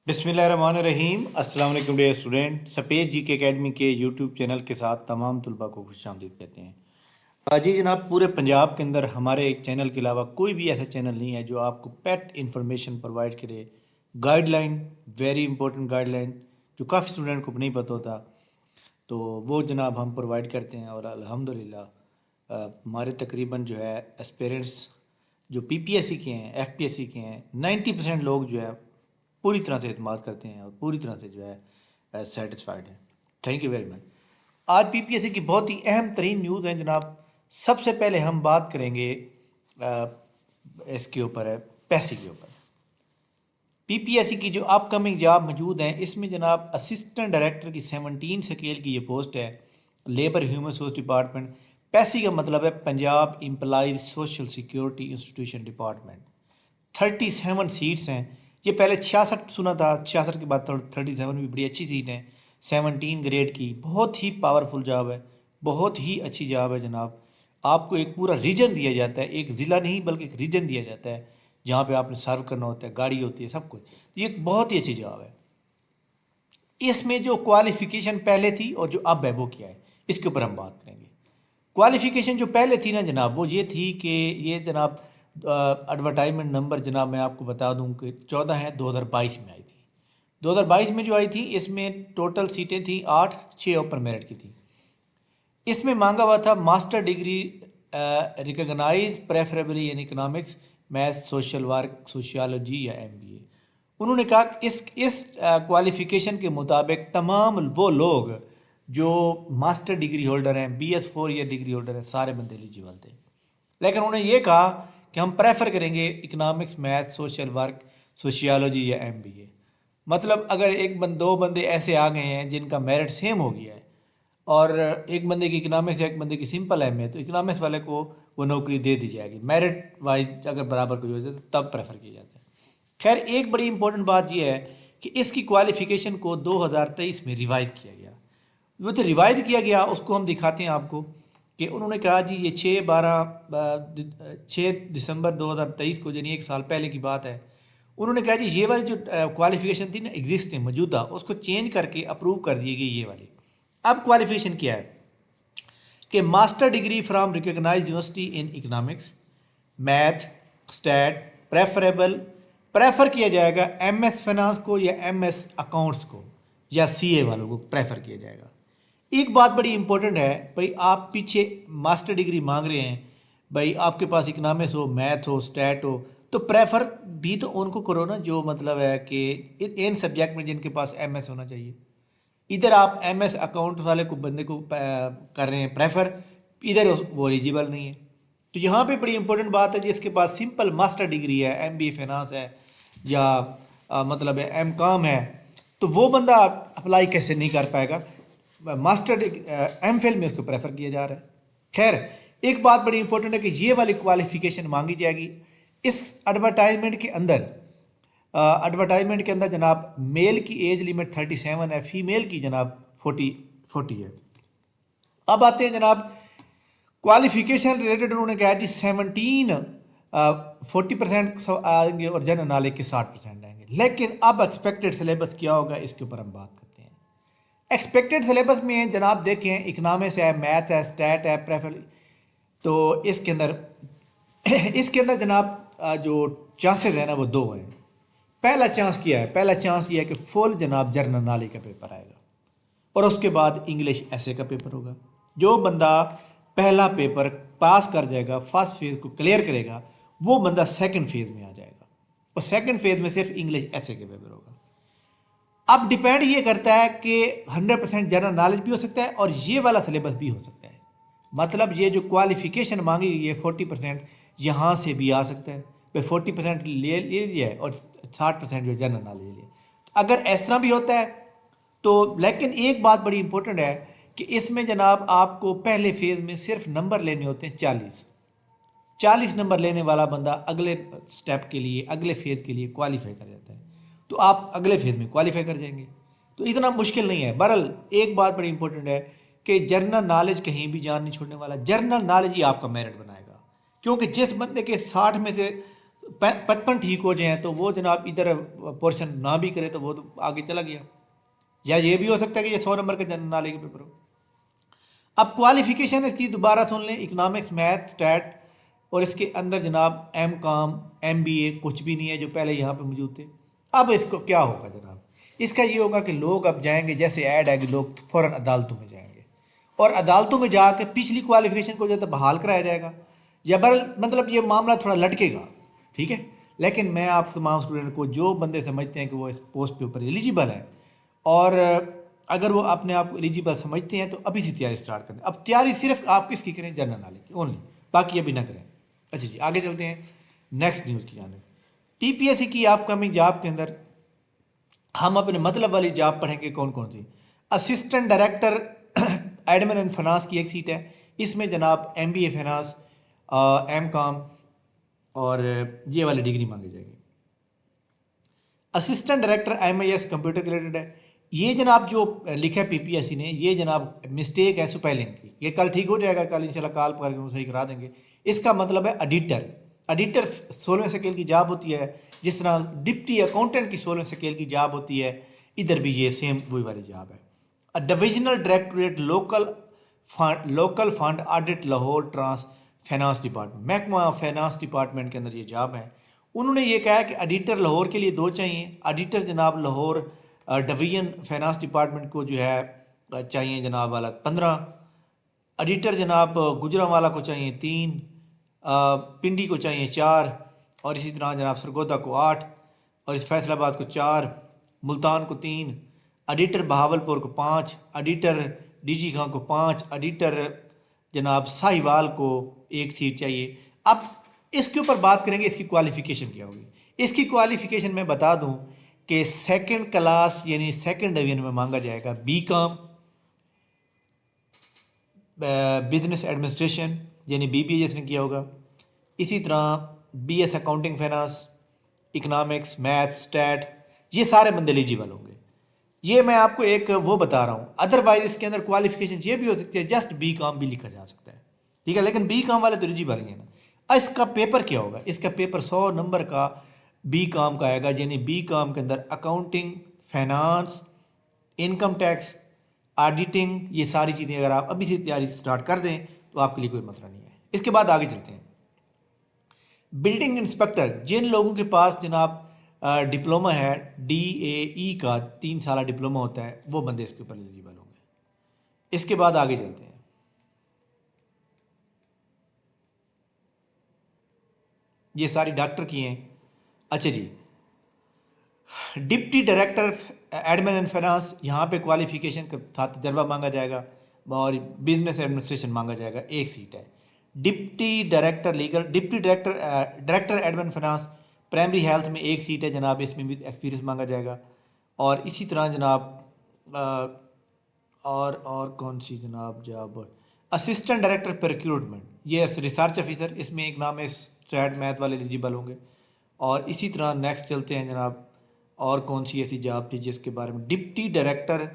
बिस्मिल्लाहिर्रहमानिर्रहीम। अस्सलाम वालेकुम डियर स्टूडेंट। सफ़ेद जी के अकेडमी के यूट्यूब चैनल के साथ तमाम तलबा को खुशामदीद कहते हैं। जी जनाब, पूरे पंजाब के अंदर हमारे एक चैनल के अलावा कोई भी ऐसा चैनल नहीं है जो आपको पेट इंफॉर्मेशन प्रोवाइड करे। गाइडलाइन, वेरी इंपॉर्टेंट गाइडलाइन जो काफ़ी स्टूडेंट को नहीं पता होता, तो वो जनाब हम प्रोवाइड करते हैं। और अल्हम्दुलिल्लाह हमारे तकरीबन जो है एस्पिरेंट्स जो पीपीएससी के हैं, एफपीएससी के हैं, 90% लोग जो है पूरी तरह से इत्मीनान करते हैं और पूरी तरह से जो है सेटिस्फाइड हैं। Thank you very much. आज पीपीएससी की बहुत ही अहम तरीन न्यूज़ है जनाब। सबसे पहले हम बात करेंगे इसके ऊपर है, पैसे के ऊपर। पीपीएससी की जो अपकमिंग जॉब मौजूद हैं, इसमें जनाब असिस्टेंट डायरेक्टर की 17 स्केल की ये पोस्ट है, लेबर ह्यूमन रिसोर्स डिपार्टमेंट। पैसे का मतलब है Punjab employees social security institution department. 37 seats हैं। ये पहले 66 सुना था, 66 के बाद 37 भी बड़ी अच्छी सीट है। 17 ग्रेड की बहुत ही पावरफुल जॉब है, बहुत ही अच्छी जॉब है जनाब। आपको एक पूरा रीजन दिया जाता है, एक ज़िला नहीं बल्कि एक रीजन दिया जाता है जहाँ पे आपने सर्व करना होता है, गाड़ी होती है, सब कुछ। ये एक बहुत ही अच्छी जॉब है। इसमें जो क्वालिफ़िकेशन पहले थी और जो अब है वो क्या है, इसके ऊपर हम बात करेंगे। क्वालिफ़िकेशन जो पहले थी ना जनाब, वो ये थी कि ये जनाब एडवर्टाइजमेंट नंबर जनाब मैं आपको बता दूं कि 14 है, 2022 में आई थी। 2022 में जो आई थी, इसमें टोटल सीटें थी 8, 6 ओपन मेरिट की थी। इसमें मांगा हुआ था master degree recognise preferably in economics, maths, social work, sociology या एमबीए। उन्होंने कहा कि इस क्वालिफ़िकेशन के मुताबिक तमाम वो लोग जो मास्टर डिग्री होल्डर हैं, BS 4 ईयर डिग्री होल्डर हैं, सारे बंदे एलिजिबल थे। लेकिन उन्होंने ये कहा कि हम प्रेफर करेंगे economics, math, social work, sociology या एमबीए। मतलब अगर दो बंदे ऐसे आ गए हैं जिनका मेरिट सेम हो गया है और एक बंदे की इकोनॉमिक्स है, एक बंदे की सिंपल एम है, तो इकोनॉमिक्स वाले को वो नौकरी दे दी जाएगी। मेरिट वाइज अगर बराबर कोई हो जाए तो तब प्रेफर किया जाता है। खैर, एक बड़ी इंपॉर्टेंट बात यह है कि इसकी क्वालिफ़िकेशन को 2023 में रिवाइज किया गया। वो तो रिवाइज किया गया, उसको हम दिखाते हैं आपको कि उन्होंने कहा जी ये 6 दिसंबर 2023 को, यानी एक साल पहले की बात है। उन्होंने कहा जी ये वाली जो क्वालिफ़िकेशन थी ना एग्जिस्टिंग मौजूदा, उसको चेंज करके अप्रूव कर दी गई ये वाली। अब क्वालिफ़िकेशन क्या है कि master degree from recognised university in economics, math, stat, prefer किया जाएगा MS फाइनेंस को या MS अकाउंट्स को या CA वालों को प्रेफर किया जाएगा। एक बात बड़ी इंपॉर्टेंट है भाई, आप पीछे मास्टर डिग्री मांग रहे हैं, भाई आपके पास इकोनॉमिक्स हो, मैथ हो, स्टैट हो, तो प्रेफर भी तो उनको करो ना जो मतलब है कि इन सब्जेक्ट में जिनके पास MS होना चाहिए। इधर आप MS अकाउंट वाले को बंदे को कर रहे हैं प्रेफर, इधर वो एलिजिबल नहीं है। तो यहाँ पे बड़ी इंपॉर्टेंट बात है, जिसके पास सिंपल मास्टर डिग्री है, MBA फाइनेंस है या मतलब है MCOM है, तो वो बंदा अप्लाई कैसे नहीं कर पाएगा। मास्टर MPhil में उसको प्रेफर किया जा रहा है। खैर, एक बात बड़ी इंपॉर्टेंट है कि ये वाली क्वालिफिकेशन मांगी जाएगी इस एडवर्टाइजमेंट के अंदर। एडवर्टाइजमेंट के अंदर जनाब मेल की एज लिमिट 37 है, फीमेल की जनाब 40 है। अब आते हैं जनाब क्वालिफिकेशन रिलेटेड। उन्होंने कहा जी 40% आएंगे और जनरल नॉलेज के 60% आएंगे। लेकिन अब एक्सपेक्टेड सिलेबस क्या होगा, इसके ऊपर हम बात करते हैं। एक्सपेक्टेड सिलेबस में जनाब देखें, इकोनॉमिक्स है, मैथ है, स्टैट है, प्रेफर, तो इसके अंदर जनाब जो चांसेस है ना वो दो हैं। पहला चांस क्या है, पहला चांस ये है कि फुल जनाब जनरल नॉलेज का पेपर आएगा और उसके बाद इंग्लिश ऐसे का पेपर होगा। जो बंदा पहला पेपर पास कर जाएगा, फर्स्ट फेज़ को क्लियर करेगा, वो बंदा सेकंड फेज़ में आ जाएगा और सेकंड फेज़ में सिर्फ इंग्लिश ऐसे के पेपर होगा। अब डिपेंड ये करता है कि 100% जनरल नॉलेज भी हो सकता है और ये वाला सिलेबस भी हो सकता है। मतलब ये जो क्वालिफिकेशन मांगी गई है 40% यहाँ से भी आ सकता है, भाई 40% ले लीजिए और 60% जो जनरल नॉलेज लिए। तो अगर इस तरह भी होता है तो, लेकिन एक बात बड़ी इंपॉर्टेंट है कि इसमें जनाब आपको पहले फेज़ में सिर्फ नंबर लेने होते हैं 40 नंबर लेने वाला बंदा अगले स्टेप के लिए, अगले फेज़ के लिए क्वालिफाई कर जाता है, तो आप अगले फेज़ में क्वालिफाई कर जाएंगे। तो इतना मुश्किल नहीं है। बहरहाल एक बात बड़ी इंपॉर्टेंट है कि जनरल नॉलेज कहीं भी जान नहीं छोड़ने वाला, जनरल नॉलेज ही आपका मेरिट बनाएगा। क्योंकि जिस बंदे के 60 में से 55 ठीक हो जाए तो वो जनाब इधर पोर्शन ना भी करे तो वो तो आगे चला गया। या ये भी हो सकता है कि ये 100 नंबर का जनरल नॉलेज का पेपर हो। अब क्वालिफिकेशन इसकी दोबारा सुन लें, इकोनॉमिक्स, मैथ, स्टैट, और इसके अंदर जनाब एम कॉम, एम बी ए कुछ भी नहीं है जो पहले यहाँ पे मौजूद थे। अब इसको क्या होगा जनाब, इसका ये होगा कि लोग अब जाएंगे, जैसे ऐड है कि लोग फ़ौरन अदालतों में जाएंगे और अदालतों में जाकर पिछली क्वालिफिकेशन को जो है बहाल कराया जाएगा, या मतलब ये मामला थोड़ा लटकेगा, ठीक है। लेकिन मैं आप तमाम स्टूडेंट को, जो बंदे समझते हैं कि वो इस पोस्ट के ऊपर एलिजिबल है और अगर वो अपने आप को एलिजिबल समझते हैं तो अभी से तैयारी स्टार्ट करें। अब तैयारी सिर्फ आप किसकी करें, जनरल नॉलेज की ओनली, बाकी अभी ना करें। अच्छा जी, आगे चलते हैं नेक्स्ट न्यूज़ की जाने। टीपीएससी की अपकमिंग जॉब के अंदर हम अपने मतलब वाली जॉब पढ़ेंगे कौन कौन सी। Assistant director admin and finance की एक सीट है, इसमें जनाब एमबीए फाइनेंस, एम कॉम और ये वाली डिग्री मांगी जाएगी। Assistant director MIS computer related है। ये जनाब जो लिखा है पीपीएससी ने, ये जनाब मिस्टेक है स्पेलिंग की, ये कल ठीक हो जाएगा, कल इंशाल्लाह कॉल करके सही करा देंगे। इसका मतलब है एडिटर। एडिटर 16वें स्केल की जॉब होती है, जिस तरह डिप्टी अकाउंटेंट की 16वें स्केल की जॉब होती है, इधर भी ये सेम वही वाली जॉब है। Divisional directorate local fund audit Lahore trans finance department, महकमा फाइनेंस डिपार्टमेंट के अंदर ये जॉब है। उन्होंने ये कहा है कि एडिटर लाहौर के लिए 2 चाहिए, एडिटर जनाब लाहौर डिवीजन फाइनेंस डिपार्टमेंट को जो है चाहिए जनाब वाला 15, एडिटर जनाब गुजरांवाला को चाहिए 3, पिंडी को चाहिए 4, और इसी तरह जनाब सरगोदा को 8, और इस फैसलाबाद को 4, मुल्तान को 3, एडिटर बहावलपुर को 5, एडिटर डीजी खां को 5, एडिटर जनाब साहिवाल को 1 सीट चाहिए। अब इसके ऊपर बात करेंगे इसकी क्वालिफ़िकेशन क्या होगी। इसकी क्वालिफ़िकेशन मैं बता दूं कि सेकंड क्लास यानी सेकंड डिवीजन में मांगा जाएगा बी कॉम, बिजनेस एडमिनिस्ट्रेशन यानी बीबीए जिसने किया होगा, इसी तरह BS accounting finance, economics, math, stat, ये सारे बंदे एलिजिबल होंगे। ये मैं आपको एक वो बता रहा हूँ, अदरवाइज इसके अंदर क्वालिफिकेशन ये भी हो सकती है, जस्ट बी कॉम भी लिखा जा सकता है, ठीक है, लेकिन बी कॉम वाले तो एलिजिबल ही है ना। इसका पेपर क्या होगा, इसका पेपर 100 नंबर का बी कॉम का आएगा, यानी बी कॉम के अंदर accounting, finance, income tax, auditing, ये सारी चीज़ें अगर आप अभी से तैयारी स्टार्ट कर दें तो आपके लिए कोई मसला नहीं है। इसके बाद आगे चलते हैं। बिल्डिंग इंस्पेक्टर, जिन लोगों के पास जनाब डिप्लोमा है, DAE का 3 साल डिप्लोमा होता है, वो बंदे इसके ऊपर एलिजिबल होंगे। इसके बाद आगे चलते हैं। ये सारी डॉक्टर की हैं। अच्छा जी, deputy director admin and finance, यहाँ पे क्वालिफिकेशन के साथ तजर्बा मांगा जाएगा और बिजनेस एडमिनिस्ट्रेशन मांगा जाएगा, 1 सीट है। Deputy director legal, deputy director director admin finance primary health में 1 सीट है जनाब, इसमें भी एक्सपीरियंस मांगा जाएगा। और इसी तरह जनाब और कौन सी जनाब जॉब, असिस्टेंट डायरेक्टर प्रोक्यूरमेंट, ये रिसर्च ऑफिसर, इसमें एक नाम है, स्टैट मैथ वाले एलिजिबल होंगे। और इसी तरह नेक्स्ट चलते हैं जनाब, और कौन सी ऐसी जॉब थी जिसके बारे में, डिप्टी डायरेक्टर,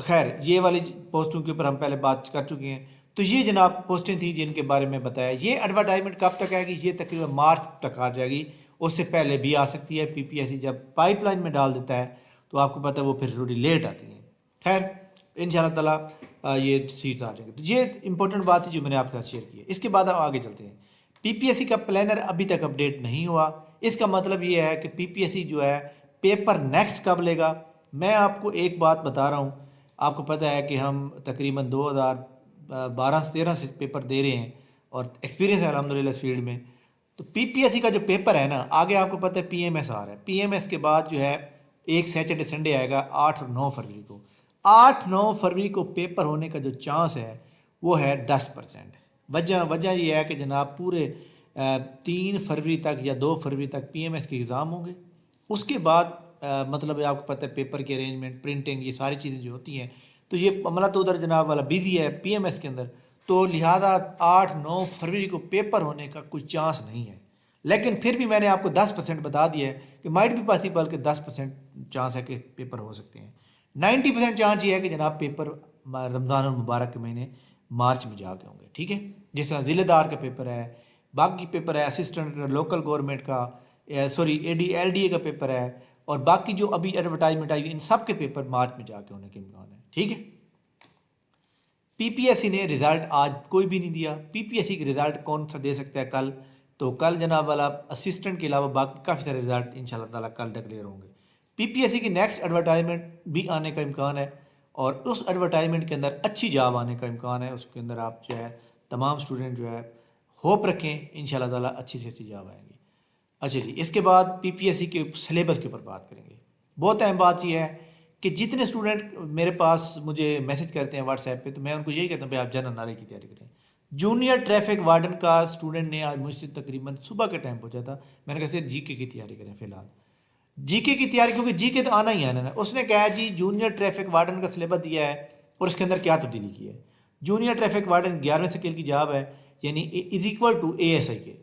खैर ये वाली पोस्टों के ऊपर हम पहले बात कर चुके हैं। तो ये जनाब पोस्टें थी जिनके बारे में बताया। ये एडवर्टाइजमेंट कब तक आएगी, ये तकरीबन मार्च तक आ जाएगी, उससे पहले भी आ सकती है। पीपीएससी जब पाइपलाइन में डाल देता है तो आपको पता है वो फिर थोड़ी लेट आती है। खैर इंशाल्लाह ताला ये सीट्स आ जाएंगे। तो ये इंपॉर्टेंट बात है जो मैंने आपके साथ शेयर की है। इसके बाद हम आगे चलते हैं। पीपीएससी का प्लानर अभी तक अपडेट नहीं हुआ। इसका मतलब ये है कि पीपीएससी जो है पेपर नेक्स्ट कब लेगा। मैं आपको एक बात बता रहा हूँ, आपको पता है कि हम तकरीबन 2012-13 से पेपर दे रहे हैं और एक्सपीरियंस है अल्हम्दुलिल्लाह इस फील्ड में। तो पीपीएससी का जो पेपर है ना, आगे आपको पता है पीएमएस आ रहा है, पीएमएस के बाद जो है एक सैटरडे संडे आएगा 8 और 9 फरवरी को। 8-9 फरवरी को पेपर होने का जो चांस है वो है 10%। वजह ये है कि जनाब पूरे 3 फरवरी तक या 2 फरवरी तक पीएमएस के एग्ज़ाम होंगे। उसके बाद मतलब है आपको पता है पेपर की अरेंजमेंट, प्रिंटिंग, ये सारी चीज़ें जो होती हैं, तो ये अमला तो उधर जनाब वाला बिजी है पीएमएस के अंदर। तो लिहाजा 8-9 फरवरी को पेपर होने का कोई चांस नहीं है। लेकिन फिर भी मैंने आपको 10% बता दिया है कि माइट भी पॉसिबल कि 10% चांस है कि पेपर हो सकते हैं। 90% चांस ये है कि जनाब पेपर रमज़ान और मुबारक के महीने मार्च में जाके होंगे, ठीक है। जिस तरह ज़िलेदार का पेपर है, बाकी पेपर है असिस्टेंट लोकल गवर्नमेंट का, सॉरी AD LDA का पेपर है, और बाकी जो अभी एडवर्टाइजमेंट आई इन सब के पेपर मार्च में जाके होने के इम्कान है। ठीक है। PPSC ने रिज़ल्ट आज कोई भी नहीं दिया। PPSC के रिज़ल्ट कौन सा दे सकता है कल? तो कल जनाब वाला असिस्टेंट के अलावा बाकी काफ़ी सारे रिज़ल्ट इंशाल्लाह ताला कल डिक्लेयर होंगे। PPSC की नेक्स्ट एडवर्टाइजमेंट भी आने का इम्कान है, और उस एडवर्टाइजमेंट के अंदर अच्छी जॉब आने का इम्कान है। उसके अंदर आप जो है तमाम स्टूडेंट जो है होप रखें, इंशाल्लाह ताला अच्छी से अच्छी जॉब आएंगी। अच्छा जी, इसके बाद PPSC के सिलेबस के ऊपर बात करेंगे। बहुत अहम बात यह है कि जितने स्टूडेंट मेरे पास मुझे मैसेज करते हैं व्हाट्सएप पे, तो मैं उनको यही कहता हूँ भाई आप जनरल नॉलेज की तैयारी करें। जूनियर ट्रैफिक वार्डन का स्टूडेंट ने आज मुझसे तकरीबन सुबह के टाइम पूछा था, मैंने कहा सर GK की तैयारी करें फ़िलहाल। GK की तैयारी, क्योंकि GK तो आना ही आना है। उसने कहा जी जूनियर ट्रैफिक वार्डन का सिलेबस दिया है और उसके अंदर क्या तब्दीली की है। जूनियर ट्रैफिक वार्डन 11वें स्केल की जॉब है, यानी इज इक्वल टू ASI के।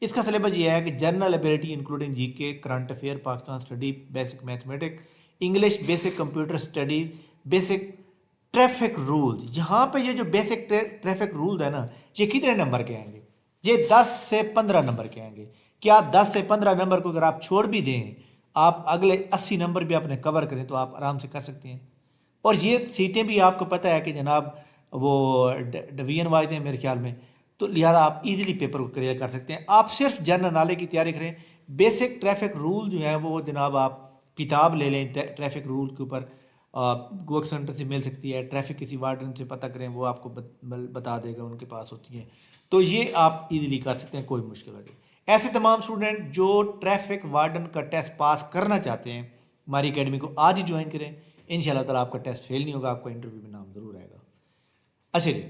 इसका सिलेबस ये है कि general ability including GK, current affair, Pakistan study, basic mathematics, English, basic computer studies, basic traffic rules. यहाँ पे ये जो बेसिक ट्रैफिक रूल्स है ना, ये कितने नंबर के आएंगे? ये 10 से 15 नंबर के आएंगे। क्या 10 से 15 नंबर को अगर आप छोड़ भी दें, आप अगले 80 नंबर भी अपने कवर करें तो आप आराम से कर सकते हैं। और ये सीटें भी आपको पता है कि जनाब वो डिवीजन वाइज हैं मेरे ख्याल में, तो लिहाजा आप इजीली पेपर को क्लियर कर सकते हैं। आप सिर्फ जनरल नॉलेज की तैयारी करें। बेसिक ट्रैफिक रूल जो है वो जनाब आप किताब ले लें ट्रैफिक रूल के ऊपर, गोक सेंटर से मिल सकती है, ट्रैफिक किसी वार्डन से पता करें, वो आपको बता देगा, उनके पास होती है। तो ये आप इजीली कर सकते हैं, कोई मुश्किल नहीं। ऐसे तमाम स्टूडेंट जो ट्रैफिक वार्डन का टेस्ट पास करना चाहते हैं, हमारी अकेडमी को आज ही ज्वाइन करें। इंशाल्लाह ताला आपका टेस्ट फेल नहीं होगा, आपका इंटरव्यू में नाम ज़रूर आएगा। अच्छा जी,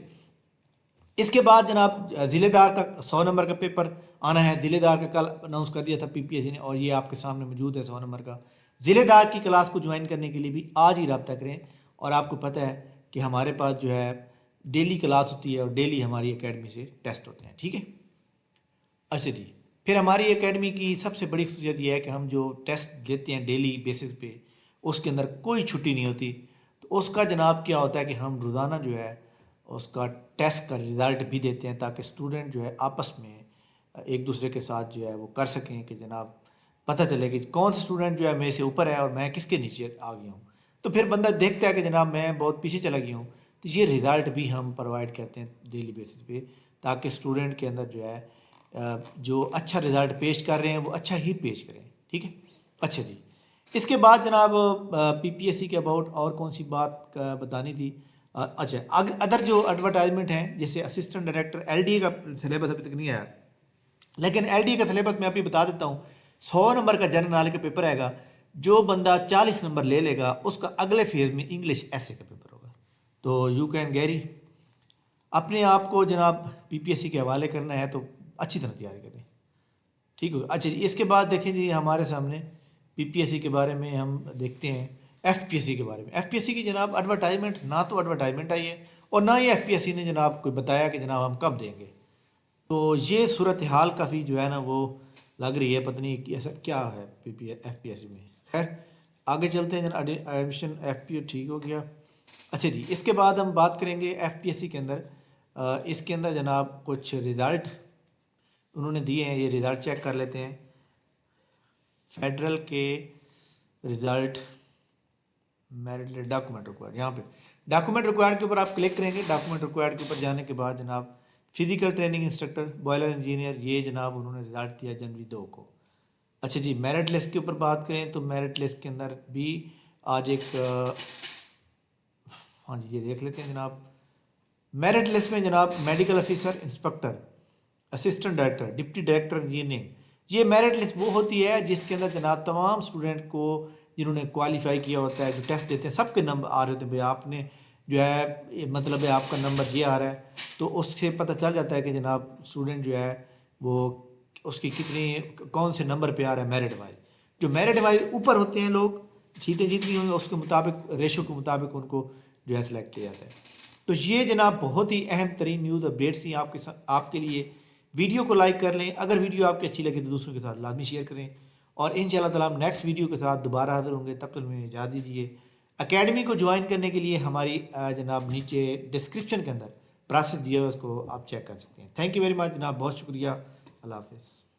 इसके बाद जनाब ज़िलेदार का 100 नंबर का पेपर आना है। ज़िलेदार का कल अनाउंस कर दिया था PPSC ने, और ये आपके सामने मौजूद है 100 नंबर का। ज़िलेदार की क्लास को ज्वाइन करने के लिए भी आज ही रब्ता करें। और आपको पता है कि हमारे पास जो है डेली क्लास होती है और डेली हमारी एकेडमी से टेस्ट होते हैं। ठीक है। अच्छा जी, फिर हमारी एकेडमी की सबसे बड़ी खसूसियत यह है कि हम जो टेस्ट देते हैं डेली बेसिस पे, उसके अंदर कोई छुट्टी नहीं होती। तो उसका जनाब क्या होता है कि हम रोज़ाना जो है उसका टेस्ट का रिज़ल्ट भी देते हैं, ताकि स्टूडेंट जो है आपस में एक दूसरे के साथ जो है वो कर सकें कि जनाब पता चले कि कौन सा स्टूडेंट जो है मेरे से ऊपर है और मैं किसके नीचे आ गया हूँ। तो फिर बंदा देखता है कि जनाब मैं बहुत पीछे चला गया हूँ। तो ये रिज़ल्ट भी हम प्रोवाइड करते हैं डेली बेसिस पे, ताकि स्टूडेंट के अंदर जो है जो अच्छा रिज़ल्ट पेश कर रहे हैं वो अच्छा ही पेश करें। ठीक है। अच्छा जी, इसके बाद जनाब PPSC के अबाउट और कौन सी बात बतानी थी? अच्छा, अदर जो एडवर्टाइजमेंट हैं, जैसे असिस्टेंट डायरेक्टर LDA का सिलेबस अभी तक नहीं आया, लेकिन LDA का सिलेबस मैं अभी बता देता हूँ। 100 नंबर का जनरल नॉलेज का पेपर आएगा। जो बंदा 40 नंबर ले लेगा उसका अगले फेज़ में इंग्लिश ऐसे का पेपर होगा। तो यू कैन गैरी अपने आप को जनाब PPSC के हवाले करना है तो अच्छी तरह तैयारी करें। ठीक होगा। अच्छा जी, इसके बाद देखें जी हमारे सामने PPSC के बारे में हम देखते हैं FPSC के बारे में। FPSC की जनाब एडवर्टाइजमेंट, ना तो एडवर्टाइजमेंट आई है और ना ही FPSC ने जनाब कोई बताया कि जनाब हम कब देंगे। तो ये सूरत हाल काफ़ी जो है ना वो लग रही है, पता नहीं कि ऐसा क्या है FPSC में। खैर आगे चलते हैं जनाब। एडमिशन FPO ठीक हो गया। अच्छा जी, इसके बाद हम बात करेंगे FPSC के अंदर, इसके अंदर जनाब कुछ रिज़ल्ट उन्होंने दिए हैं, ये रिज़ल्ट चेक कर लेते हैं। फेडरल के रिज़ल्ट, मेरिट डॉक्यूमेंट रिक्वायर्ड, यहाँ पे डॉक्यूमेंट रिक्वायर्ड के ऊपर आप क्लिक करेंगे। डॉक्यूमेंट रिक्वायर्ड के ऊपर जाने के बाद जनाब physical training instructor, boiler engineer, ये जनाब उन्होंने रिज़ल्ट दिया जनवरी 2 को। अच्छा जी, मेरिट लिस्ट के ऊपर बात करें तो मेरिट लिस्ट के अंदर भी आज एक हाँ जी ये देख लेते हैं जनाब। मेरिट लिस्ट में जनाब medical officer, inspector, assistant director, deputy director engineering, ये मेरिट लिस्ट वो होती है जिसके अंदर जनाब तमाम स्टूडेंट को जिन्होंने क्वालिफाई किया होता है, जो टेस्ट देते हैं, सबके नंबर आ रहे होते हैं। भाई आपने जो है मतलब है आपका नंबर ये आ रहा है, तो उससे पता चल जाता है कि जनाब स्टूडेंट जो है वो उसकी कितनी कौन से नंबर पे आ रहा है मेरिट वाइज। जो मेरिट वाइज ऊपर होते हैं लोग, सीटें जितनी होंगी उसके मुताबिक रेशो के मुताबिक उनको जो है सेलेक्ट किया जाता है। तो ये जनाब बहुत ही अहम तरीन न्यूज़ अपडेट्स थी आपके लिए। वीडियो को लाइक कर लें, अगर वीडियो आपकी अच्छी लगे तो दूसरों के साथ लाजमी शेयर करें, और इंशाल्लाह ताला हम नेक्स्ट वीडियो के साथ दोबारा हाजिर होंगे। तब तक हमें इजाज़त दीजिए। एकेडमी को ज्वाइन करने के लिए हमारी जनाब नीचे डिस्क्रिप्शन के अंदर प्रोसेस दिया है, उसको आप चेक कर सकते हैं। थैंक यू वेरी मच जनाब, बहुत शुक्रिया। अल्लाह हाफिज़।